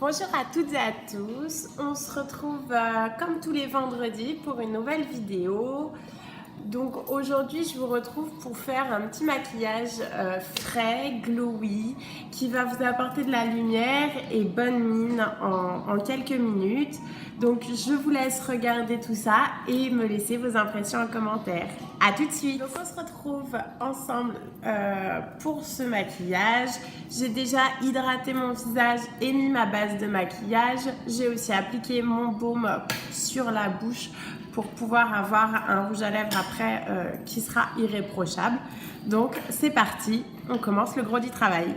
Bonjour à toutes et à tous, on se retrouve comme tous les vendredis pour une nouvelle vidéo. Donc aujourd'hui je vous retrouve pour faire un petit maquillage frais, glowy, qui va vous apporter de la lumière et bonne mine en quelques minutes. Donc je vous laisse regarder tout ça et me laisser vos impressions en commentaire. A tout de suite. Donc on se retrouve ensemble pour ce maquillage. J'ai déjà hydraté mon visage et mis ma base de maquillage. J'ai aussi appliqué mon baume sur la bouche pour pouvoir avoir un rouge à lèvres après qui sera irréprochable. Donc c'est parti, on commence le gros du travail.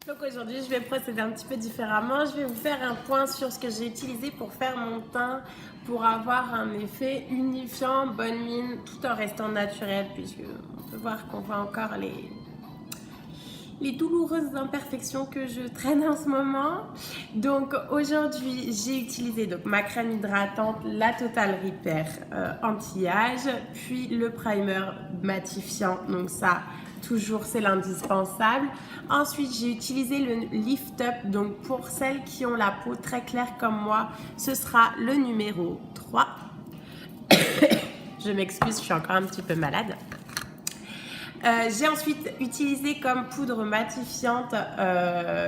Donc aujourd'hui je vais procéder un petit peu différemment. Je vais vous faire un point sur ce que j'ai utilisé pour faire mon teint pour avoir un effet unifiant, bonne mine, tout en restant naturel, puisque on peut voir qu'on voit encore les douloureuses imperfections que je traîne en ce moment. Donc aujourd'hui j'ai utilisé donc ma crème hydratante, la Total Repair anti-âge, puis le primer matifiant, donc ça toujours c'est l'indispensable. Ensuite j'ai utilisé le Lift Up, donc pour celles qui ont la peau très claire comme moi, ce sera le numéro 3. Je m'excuse, je suis encore un petit peu malade. J'ai ensuite utilisé comme poudre matifiante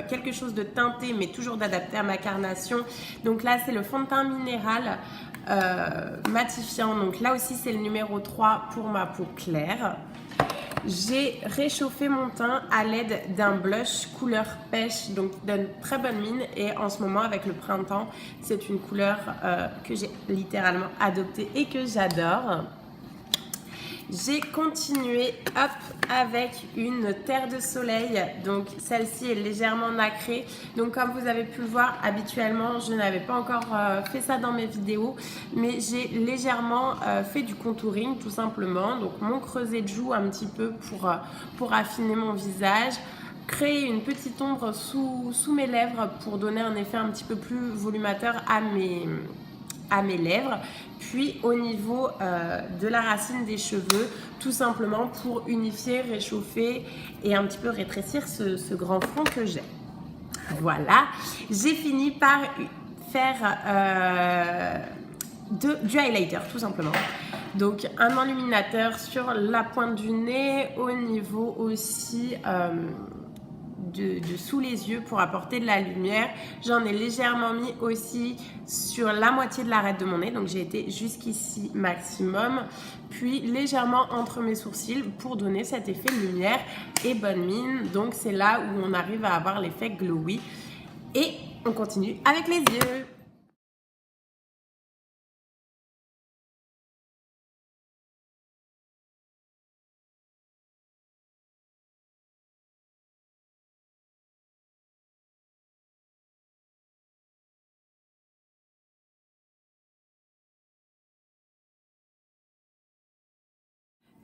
quelque chose de teinté mais toujours d'adapté à ma carnation. Donc là c'est le fond de teint minéral matifiant. Donc là aussi c'est le numéro 3 pour ma peau claire. J'ai réchauffé mon teint à l'aide d'un blush couleur pêche, donc qui donne très bonne mine. Et en ce moment avec le printemps c'est une couleur que j'ai littéralement adoptée et que j'adore. J'ai continué avec une terre de soleil, donc celle-ci est légèrement nacrée. Donc comme vous avez pu le voir, habituellement je n'avais pas encore fait ça dans mes vidéos, mais j'ai légèrement fait du contouring tout simplement. Donc mon creuset de joue un petit peu pour affiner mon visage, créer une petite ombre sous mes lèvres pour donner un effet un petit peu plus volumateur à mes lèvres, puis au niveau de la racine des cheveux, tout simplement pour unifier, réchauffer et un petit peu rétrécir ce grand front que j'ai. Voilà, j'ai fini par faire du highlighter tout simplement. Donc un enluminateur sur la pointe du nez, au niveau aussi de sous les yeux pour apporter de la lumière. J'en ai légèrement mis aussi sur la moitié de l'arête de mon nez, donc j'ai été jusqu'ici maximum, puis légèrement entre mes sourcils pour donner cet effet lumière et bonne mine. Donc c'est là où on arrive à avoir l'effet glowy et on continue avec les yeux.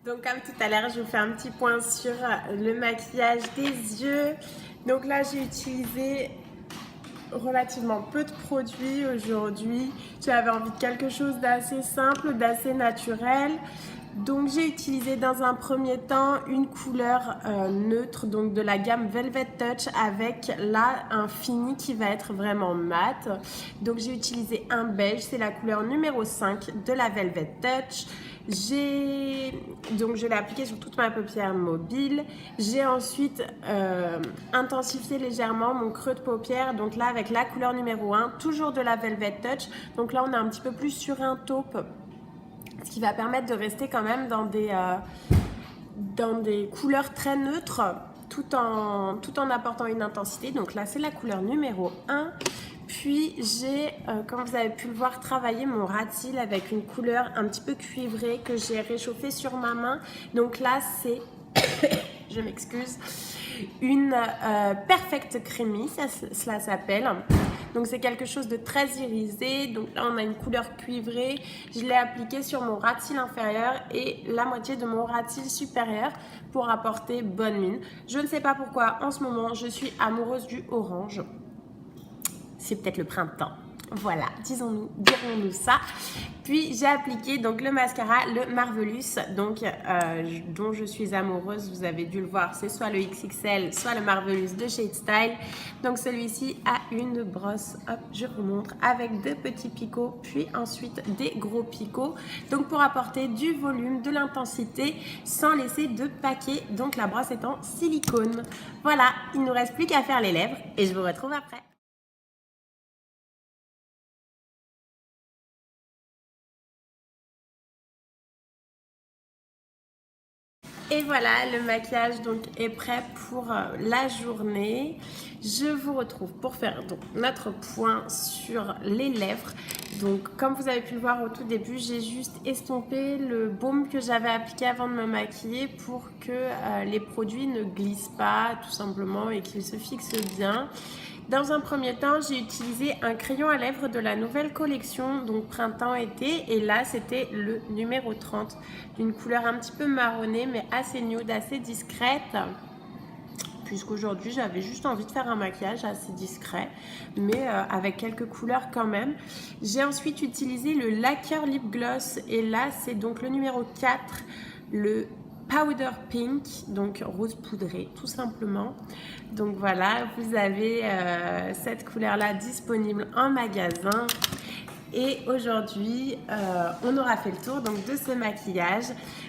Donc comme tout à l'heure, je vous fais un petit point sur le maquillage des yeux. Donc là, j'ai utilisé relativement peu de produits aujourd'hui. J'avais envie de quelque chose d'assez simple, d'assez naturel. Donc j'ai utilisé dans un premier temps une couleur neutre, donc de la gamme Velvet Touch, avec là un fini qui va être vraiment mat. Donc j'ai utilisé un beige, c'est la couleur numéro 5 de la Velvet Touch. Donc je l'ai appliqué sur toute ma paupière mobile. J'ai ensuite intensifié légèrement mon creux de paupière, donc là avec la couleur numéro 1, toujours de la Velvet Touch. Donc là on est un petit peu plus sur un taupe, ce qui va permettre de rester quand même dans des couleurs très neutres tout en apportant une intensité. Donc là c'est la couleur numéro 1. Puis j'ai, comme vous avez pu le voir, travaillé mon ras de cils avec une couleur un petit peu cuivrée que j'ai réchauffée sur ma main. Donc là c'est, je m'excuse, une Perfect Creamy, cela s'appelle. Donc c'est quelque chose de très irisé. Donc là on a une couleur cuivrée. Je l'ai appliqué sur mon ras de cils inférieur et la moitié de mon ras de cils supérieur pour apporter bonne mine. Je ne sais pas pourquoi en ce moment je suis amoureuse du orange. C'est peut-être le printemps. Voilà, dirons-nous ça. Puis j'ai appliqué donc le mascara, le Marvelous, donc dont je suis amoureuse. Vous avez dû le voir, c'est soit le XXL, soit le Marvelous de Shade Style. Donc celui-ci a une brosse, hop, je vous montre, avec deux petits picots, puis ensuite des gros picots. Donc pour apporter du volume, de l'intensité, sans laisser de paquet. Donc la brosse est en silicone. Voilà, il ne nous reste plus qu'à faire les lèvres et je vous retrouve après. Et voilà, le maquillage donc est prêt pour la journée. Je vous retrouve pour faire donc notre point sur les lèvres. Donc comme vous avez pu le voir au tout début, j'ai juste estompé le baume que j'avais appliqué avant de me maquiller pour que les produits ne glissent pas tout simplement et qu'ils se fixent bien. Dans un premier temps, j'ai utilisé un crayon à lèvres de la nouvelle collection, donc printemps-été. Et là, c'était le numéro 30, d'une couleur un petit peu marronnée, mais assez nude, assez discrète. Puisqu'aujourd'hui, j'avais juste envie de faire un maquillage assez discret, mais avec quelques couleurs quand même. J'ai ensuite utilisé le Lacquer Lip Gloss. Et là, c'est donc le numéro 4, le Powder Pink, donc rose poudré tout simplement. Donc voilà, vous avez cette couleur là disponible en magasin. Et aujourd'hui, on aura fait le tour donc, de ce maquillage.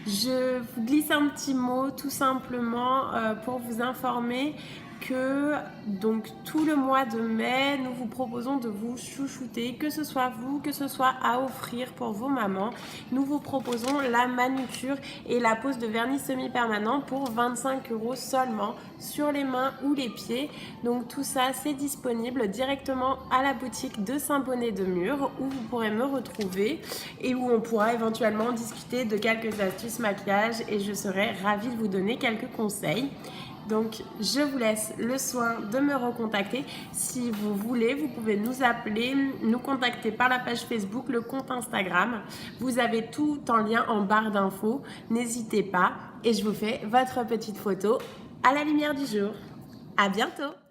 Je vous glisse un petit mot tout simplement pour vous informer que donc tout le mois de mai, nous vous proposons de vous chouchouter, que ce soit vous, que ce soit à offrir pour vos mamans. Nous vous proposons la manucure et la pose de vernis semi-permanent pour 25 € seulement sur les mains ou les pieds. Donc tout ça, c'est disponible directement à la boutique de Saint-Bonnet-de-Mur où vous pourrez me retrouver et où on pourra éventuellement discuter de quelques astuces maquillage et je serai ravie de vous donner quelques conseils. Donc, je vous laisse le soin de me recontacter. Si vous voulez, vous pouvez nous appeler, nous contacter par la page Facebook, le compte Instagram. Vous avez tout en lien en barre d'infos. N'hésitez pas et je vous fais votre petite photo à la lumière du jour. À bientôt!